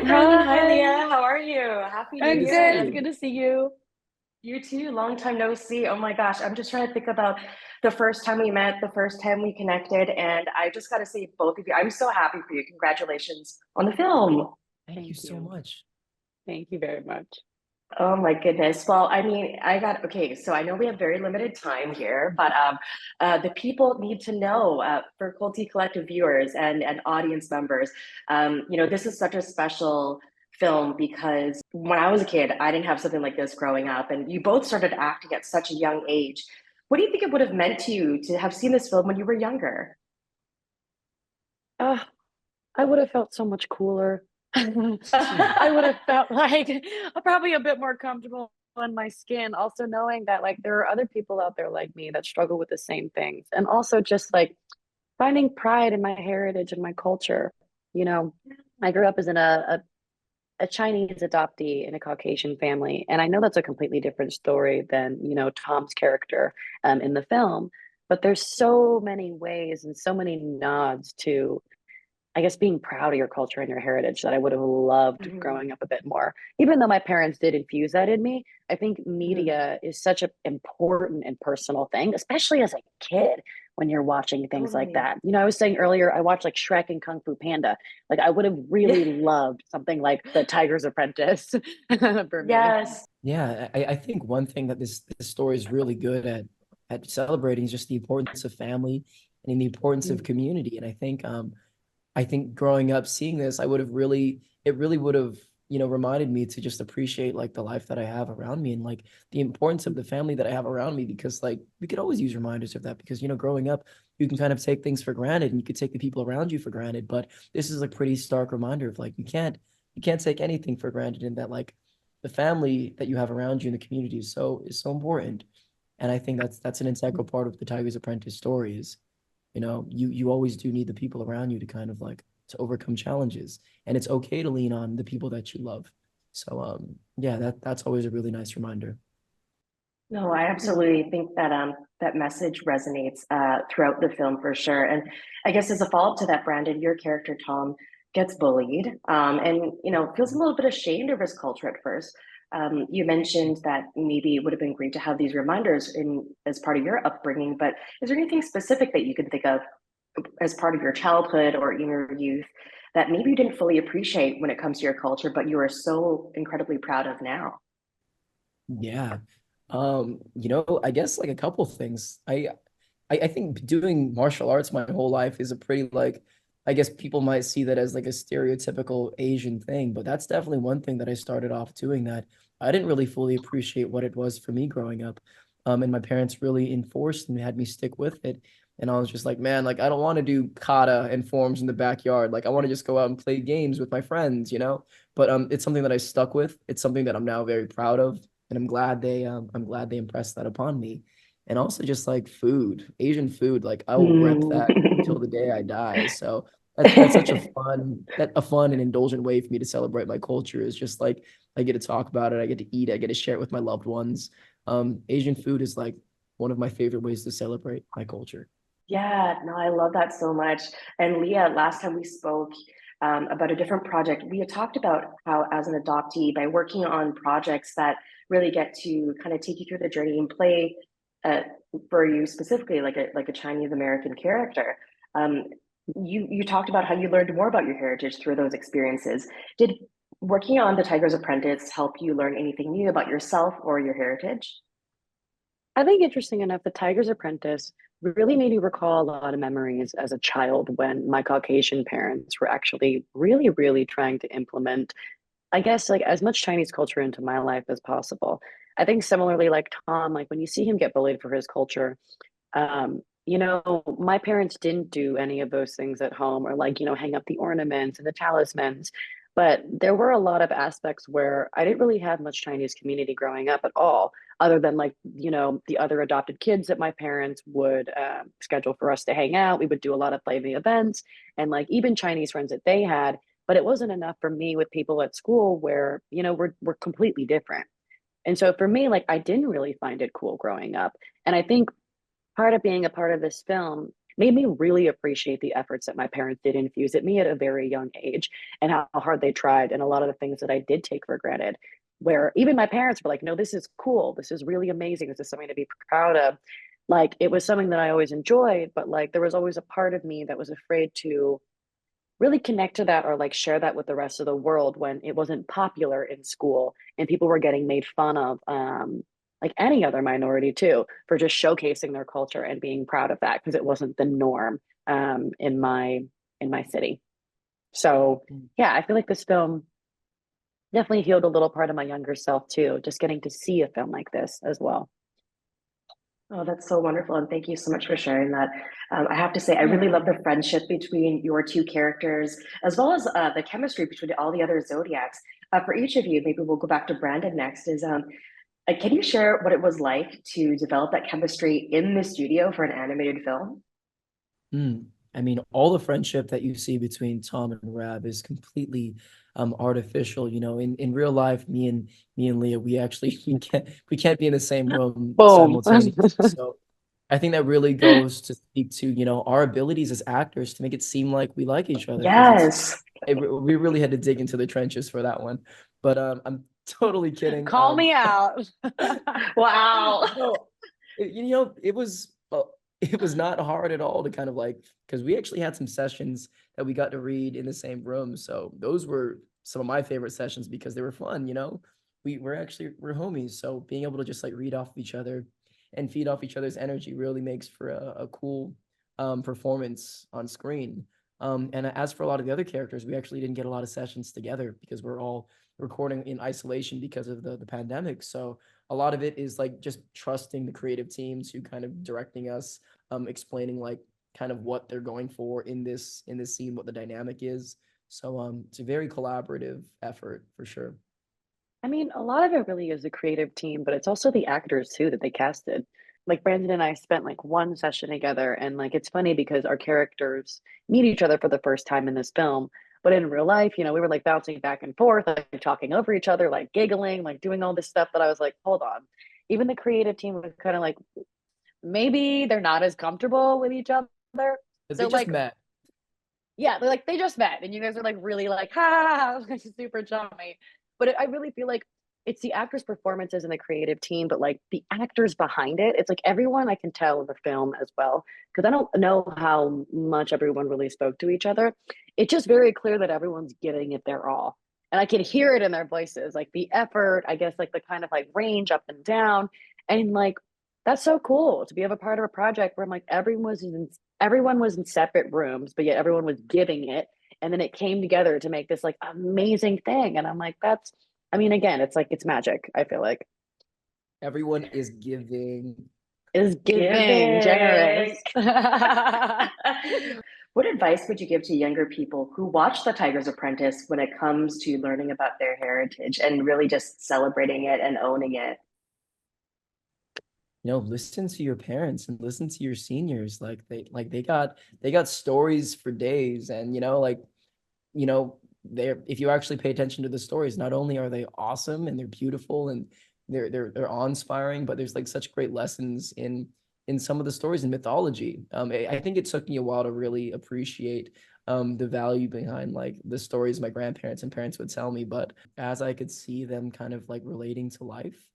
Hi, Brandon. Hi, Hi, Leah. How are you? Happy New I'm Good to see good. It's Year. good you. to see you. You too. Long time no see. Oh my gosh. I'm just trying to think about the first time we met, the first time we connected. And I just got to say, both of you, I'm so happy for you. Congratulations on the film. Thank you Thank so you. much. Thank you very much. Oh my goodness. Well, I mean, okay, so I know we have very limited time here, but the people need to know for Culty Collective viewers and audience members, this is such a special film because when I was a kid, I didn't have something like this growing up, and you both started acting at such a young age. What do you think it would have meant to you to have seen this film when you were younger? Uh, I would have felt so much cooler. I would have felt like probably a bit more comfortable in my skin. Also knowing that like there are other people out there like me that struggle with the same things. And also just like finding pride in my heritage and my culture. You know, I grew up as a Chinese adoptee in a Caucasian family. And I know that's a completely different story than, Tom's character in the film. But there's so many ways and so many nods to, I guess, being proud of your culture and your heritage that I would have loved Mhm, growing up a bit more. Even though my parents did infuse that in me, I think mhm. media is such an important and personal thing, especially as a kid when you're watching things like Totally. that. I was saying earlier, I watched like Shrek and Kung Fu Panda. Like, I would have Yeah. really loved something like The Tiger's Apprentice for me. Yes. Yeah, I think one thing that this story is really good at celebrating is just the importance of family and the importance of Mhm. community. And I think growing up seeing this, I would have really, it really would have, reminded me to just appreciate like the life that I have around me and like the importance of the family that I have around me because like we could always use reminders of that because, growing up, you can kind of take things for granted and you could take the people around you for granted. But this is a pretty stark reminder of like you can't take anything for granted and that like the family that you have around you in the community is so important. And I think that's an integral part of the Tiger's Apprentice story is you always do need the people around you to kind of like to overcome challenges, and it's okay to lean on the people that you love. So yeah, that's always a really nice reminder. No, I absolutely think that that message resonates throughout the film for sure. And I guess as a follow-up to that, Brandon, your character Tom gets bullied, and feels a little bit ashamed of his culture at first. You mentioned that maybe it would have been great to have these reminders in as part of your upbringing, but is there anything specific that you can think of as part of your childhood or in your youth that maybe you didn't fully appreciate when it comes to your culture, but you are so incredibly proud of now? Yeah. I guess like a couple things. I think doing martial arts my whole life is a pretty like I guess people might see that as like a stereotypical Asian thing, but that's definitely one thing that I started off doing that I didn't really fully appreciate what it was for me growing up. And my parents really enforced and had me stick with it. And I was just like, man, like I don't want to do kata and forms in the backyard. Like I want to just go out and play games with my friends. But it's something that I stuck with. It's something that I'm now very proud of, and I'm glad they impressed that upon me. And also just like food, Asian food, like I will rep that till Mm. the day I die. So that's such a fun and indulgent way for me to celebrate my culture is just like I get to talk about it, I get to eat, I get to share it with my loved ones. Asian food is like one of my favorite ways to celebrate my culture. Yeah, no, I love that so much. And Leah, last time we spoke about a different project, we had talked about how, as an adoptee, by working on projects that really get to kind of take you through the journey and play uh, for you specifically, like a Chinese American character. Um, you talked about how you learned more about your heritage through those experiences. Did working on The Tiger's Apprentice help you learn anything new about yourself or your heritage? I think interesting enough, The Tiger's Apprentice really made me recall a lot of memories as a child when my Caucasian parents were actually really, really trying to implement, I guess, like as much Chinese culture into my life as possible. I think similarly, like Tom, like when you see him get bullied for his culture, my parents didn't do any of those things at home or like, hang up the ornaments and the talismans. But there were a lot of aspects where I didn't really have much Chinese community growing up at all, other than like, the other adopted kids that my parents would schedule for us to hang out. We would do a lot of family events and like even Chinese friends that they had. But it wasn't enough for me with people at school where, we're completely different. And so for me, like I didn't really find it cool growing up. And I think part of being a part of this film made me really appreciate the efforts that my parents did infuse at me at a very young age, and how hard they tried, and a lot of the things that I did take for granted, where even my parents were like, no, this is cool, this is really amazing, this is something to be proud of. Like, it was something that I always enjoyed, but like there was always a part of me that was afraid to really connect to that or like share that with the rest of the world when it wasn't popular in school and people were getting made fun of, like any other minority too, for just showcasing their culture and being proud of that because it wasn't the norm, in my city. So yeah, I feel like this film definitely healed a little part of my younger self too, just getting to see a film like this as well. Oh, that's so wonderful. And thank you so much for sharing that. I have to say, I really love the friendship between your two characters, as well as the chemistry between all the other Zodiacs. For each of you, maybe we'll go back to Brandon next, can you share what it was like to develop that chemistry in the studio for an animated film? Mm. I mean, all the friendship that you see between Tom and Rab is completely artificial. You know, in real life, me and Leah, we actually we can't be in the same room Boom. simultaneously. So I think that really goes to speak to, you know, our abilities as actors to make it seem like we like each other, because Yes. we really had to dig into the trenches for that one. But I'm totally kidding. Call me out. Wow. No, you know, it was not hard at all to kind of like, because we actually had some sessions that we got to read in the same room. So those were some of my favorite sessions because they were fun, you know. We're homies. So being able to just like read off of each other and feed off each other's energy really makes for a cool performance on screen. And as for a lot of the other characters, we actually didn't get a lot of sessions together because we're all recording in isolation because of the pandemic. So a lot of it is like just trusting the creative teams who kind of directing us, explaining like kind of what they're going for in this scene, what the dynamic is. So it's a very collaborative effort for sure. I mean, a lot of it really is a creative team, but it's also the actors too that they casted. Like Brandon and I spent like one session together, and like it's funny because our characters meet each other for the first time in this film. But in real life, you know, we were like bouncing back and forth, like talking over each other, like giggling, like doing all this stuff that I was like, hold on. Even the creative team was kind of like, maybe they're not as comfortable with each other. Because they So just like, met. yeah, they're like they just met, and you guys are like really like ha, like super chummy. But I really feel like it's the actors' performances and the creative team, but like the actors behind it, it's like everyone I can tell in the film as well. Because I don't know how much everyone really spoke to each other. It's just very clear that everyone's giving it their all, and I can hear it in their voices, like the effort, I guess, like the kind of like range up and down, and like that's so cool to be a part of a project where I'm like everyone was in separate rooms, but yet everyone was giving it. And then it came together to make this like amazing thing. And I'm like, that's, I mean, again, it's like, it's magic. I feel like Everyone is giving. is giving, Giving. generous. What advice would you give to younger people who watch The Tiger's Apprentice when it comes to learning about their heritage and really just celebrating it and owning it? You know, listen to your parents and listen to your seniors. Like they got stories for days. And you know, like, you know, they're, if you actually pay attention to the stories, not only are they awesome and they're beautiful and they're awe-inspiring, but there's like such great lessons in some of the stories in mythology. I think it took me a while to really appreciate the value behind like the stories my grandparents and parents would tell me. But as I could see them kind of like relating to life,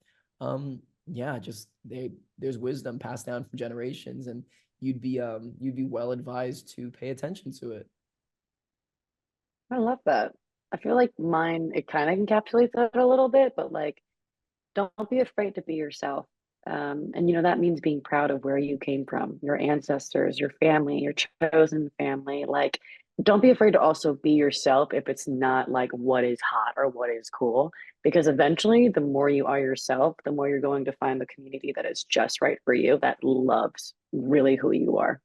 yeah, just there's wisdom passed down from generations, and you'd be well advised to pay attention to it. I love that. I feel like mine, it kind of encapsulates that a little bit, but like, don't be afraid to be yourself. And you know, that means being proud of where you came from, your ancestors, your family, your chosen family. Like, don't be afraid to also be yourself if it's not like what is hot or what is cool. Because eventually, the more you are yourself, the more you're going to find the community that is just right for you, that loves really who you are.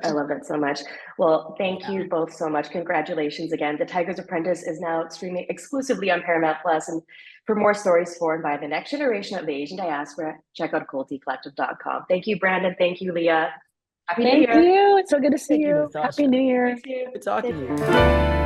I love that so much. Well, thank Yeah. you both so much. Congratulations again. The Tiger's Apprentice is now streaming exclusively on Paramount Plus. And for more stories formed by the next generation of the Asian diaspora, check out cultycollective.com. Thank you, Brandon. Thank you, Leah. Happy New Thank Year. you. It's so good to see Thank you, you. Happy Natasha. New Year. You too. Good talking to Thank you.